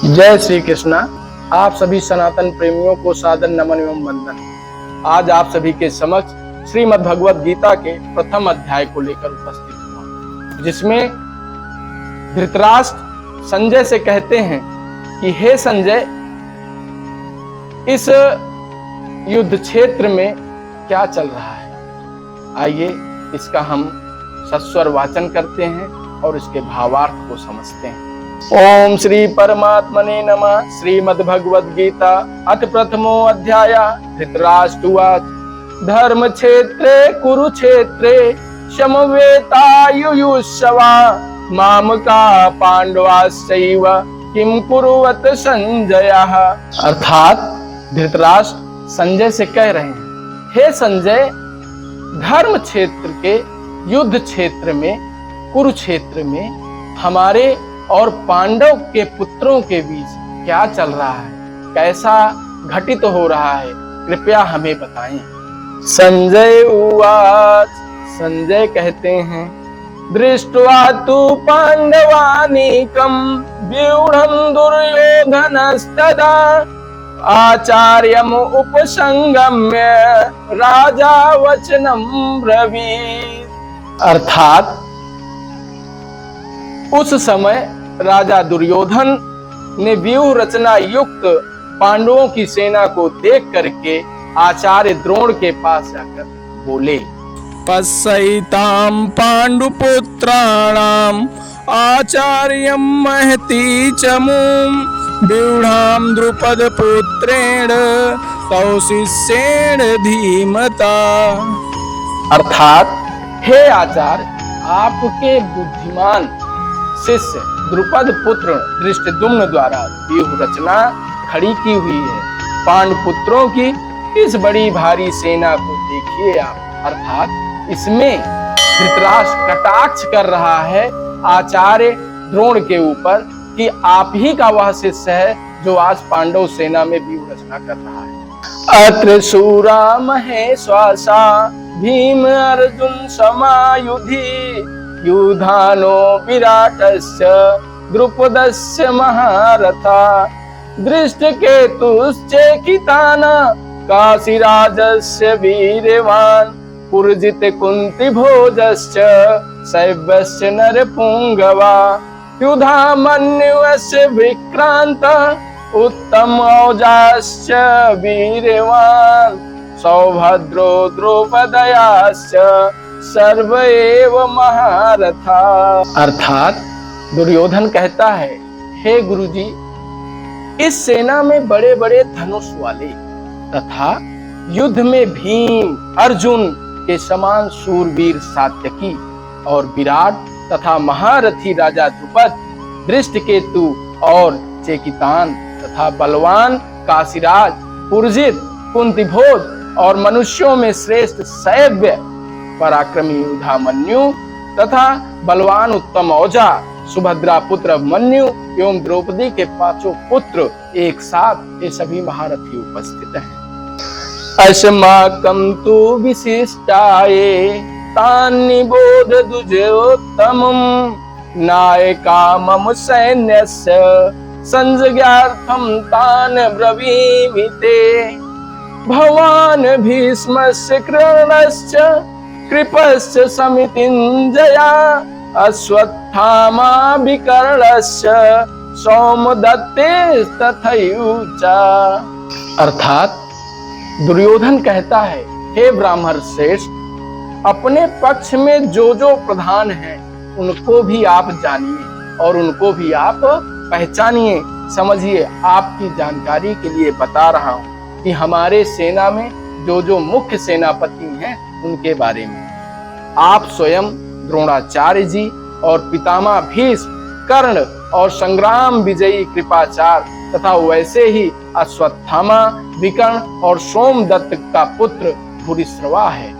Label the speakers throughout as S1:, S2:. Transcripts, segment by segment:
S1: जय श्री कृष्णा। आप सभी सनातन प्रेमियों को सादर नमन एवं वंदन। आज आप सभी के समक्ष श्रीमद् भगवत गीता के प्रथम अध्याय को लेकर उपस्थित हुआ, जिसमें धृतराष्ट्र संजय से कहते हैं कि हे संजय, इस युद्ध क्षेत्र में क्या चल रहा है। आइए इसका हम सस्वर वाचन करते हैं और इसके भावार्थ को समझते हैं। ओम श्री परमात्मने नमः। श्रीमद् भगवद गीता अथ प्रथमो अध्याय। धृतराष्ट्र उवाच धर्म क्षेत्रे कुरुक्षेत्रे समवेतायुयुत्सवा मामका पांडवाश्चैव किम कुरुवत संजयः। अर्थात धृतराष्ट्र संजय से कह रहे हैं, हे संजय, धर्म क्षेत्र के युद्ध क्षेत्र में कुरुक्षेत्र में हमारे और पांडव के पुत्रों के बीच क्या चल रहा है, कैसा घटित हो रहा है, कृपया हमें बताएं। संजय उवाच। संजय कहते हैं, दृष्ट्वा तु पांडवानीकं व्यूढ़ं दुर्योधनस्तदा आचार्यम् उपसंगम्य राजा वचनं ब्रवीत्। अर्थात उस समय राजा दुर्योधन ने व्यूह रचना युक्त पांडवों की सेना को देख करके आचार्य द्रोण के पास जाकर बोले,
S2: पश्यतां पांडुपुत्राणाम आचार्यं महती चमूं व्यूढ़ां द्रुपद पुत्रेण तौ शिष्येण धीमता।
S1: अर्थात हे आचार्य, आपके बुद्धिमान शिष्य द्रुपद पुत्र धृष्टद्युम्न द्वारा व्यूह रचना खड़ी की हुई है। पांडुपुत्रों की इस बड़ी भारी सेना को देखिए आप। अर्थात इसमें धृतराष्ट्र कटाक्ष कर रहा है आचार्य द्रोण के ऊपर कि आप ही का वह शिष्य है जो आज पांडव सेना में व्यूह रचना कर रहा है। अत्र शूरा महेश्वासा भीम अर्जुन समायुधि युधानो विराटस्य द्रुपदस्य महारथा दृष्टकेतुश्चेकितान काशीराजस्य वीर्यवान् पुरजित कुन्तिभोजश्च शैव्यस्य नरपुङ्गवा युधामन्युस्य विक्रान्त उत्तम औजाश्च वीर्यवान् सौभद्रो द्रौपदयाश्च सर्व एव महारथा। अर्थात दुर्योधन कहता है, हे गुरुजी, इस सेना में बड़े बड़े धनुष वाले तथा युद्ध में भीम अर्जुन के समान शूरवीर सात्यकी और विराट तथा महारथी राजा द्रुपद, दृष्टकेतु और चेकितान तथा बलवान काशीराज, पुरजित, कुंतिभोज और मनुष्यों में श्रेष्ठ शैव्य पराक्रमी युधामन्यु तथा बलवान उत्तम औजा सुभद्रा पुत्र मन्यु एवं द्रौपदी के पांचों पुत्र एक साथ ये सभी महारथी उपस्थित हैं। अस्माकं तु विशिष्टाये तान्निबोध दुर्योत्तमं नायका मम सैन्यस्य संजयार्थं तान् ब्रवीमि ते भवान् भीष्मस्य कृष्णस्य कृपश्च समितिञ्जया अश्वत्थामा विकर्णस्य सौमदत्ते तथैवच। अर्थात दुर्योधन कहता है, हे ब्राह्मण श्रेष्ठ, अपने पक्ष में जो जो प्रधान हैं उनको भी आप जानिए और उनको भी आप पहचानिए। समझिए, आपकी जानकारी के लिए बता रहा हूं कि हमारे सेना में जो जो मुख्य सेनापति हैं उनके बारे में। आप स्वयं द्रोणाचार्य जी और पितामह भीष्म, कर्ण और संग्राम विजयी कृपाचार्य तथा वैसे ही अश्वत्थामा, विकर्ण और सोमदत्त का पुत्र भूरिश्रवा है।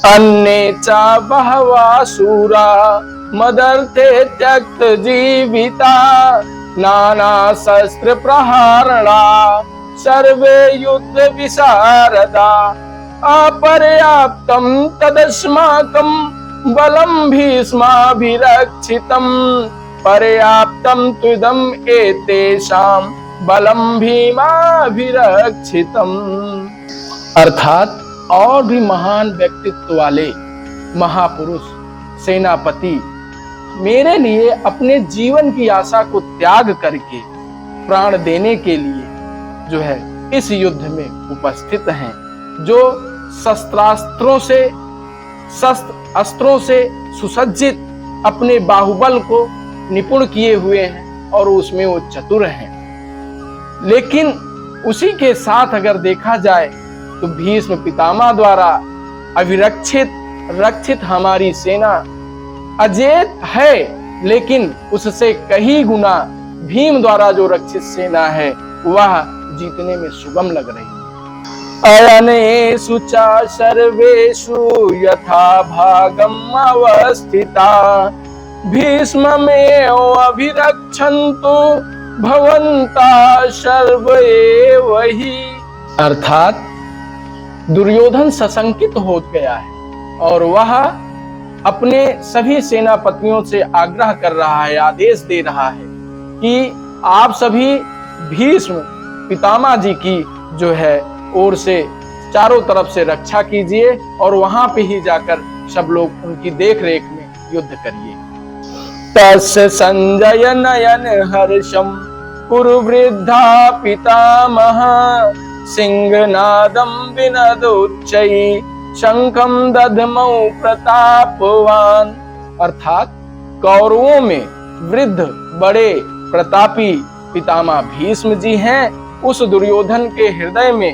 S1: अन्ये च बहवः शूरा मदर्थे त्यक्त जीविता नाना शस्त्र प्रहारणा सर्वे युद्ध विशारदा अपर्याप्तं तदस्माकं बलं भीष्माभिरक्षितं पर्याप्तम त्विदम एतेषां बलम भीमाभिरक्षितम। अर्थात और भी महान व्यक्तित्व वाले महापुरुष सेनापति मेरे लिए अपने जीवन की आशा को त्याग करके प्राण देने के लिए जो है इस युद्ध में उपस्थित हैं, जो शस्त्र अस्त्रों से सुसज्जित अपने बाहुबल को निपुण किए हुए हैं और उसमें वो चतुर हैं। लेकिन उसी के साथ अगर देखा जाए तो भीष्म पितामह द्वारा रक्षित हमारी सेना अजेय है, लेकिन उससे कई गुना भीम द्वारा जो रक्षित सेना है वह जीतने में सुगम लग रही है। अयनेषु च सर्वेषु यथा भागम अवस्थिता भीष्ममेव अभिरक्षन्तु भवन्ता सर्व एव हि। अर्थात दुर्योधन सशंकित हो गया है और वह अपने सभी सेनापतियों से आग्रह कर रहा है, आदेश दे रहा है कि आप सभी भीष्म पितामह जी की जो है ओर से चारों तरफ से रक्षा कीजिए और वहां पे ही जाकर सब लोग उनकी देख रेख में युद्ध करिए। तस्य संजय नयन हर्षम कुरुवृद्धा पितामह सिंहनादम विनदोच्चै शंखम दधमौ प्रतापवान। अर्थात कौरवों में वृद्ध बड़े प्रतापी पितामह भीष्म जी हैं। उस दुर्योधन के हृदय में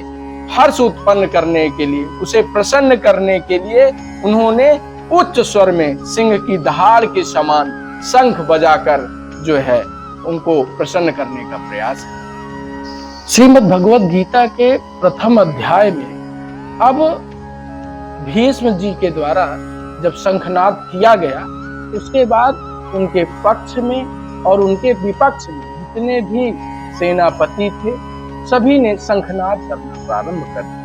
S1: हर्ष उत्पन्न करने के लिए, उसे प्रसन्न करने के लिए उन्होंने उच्च स्वर में सिंह की दहाड़ के समान शंख बजाकर जो है उनको प्रसन्न करने का प्रयास है। श्रीमद् भगवद गीता के प्रथम अध्याय में अब भीष्म जी के द्वारा जब शंखनाद किया गया, उसके बाद उनके पक्ष में और उनके विपक्ष में जितने भी सेनापति थे सभी ने शंखनाद करना प्रारंभ कर दिया।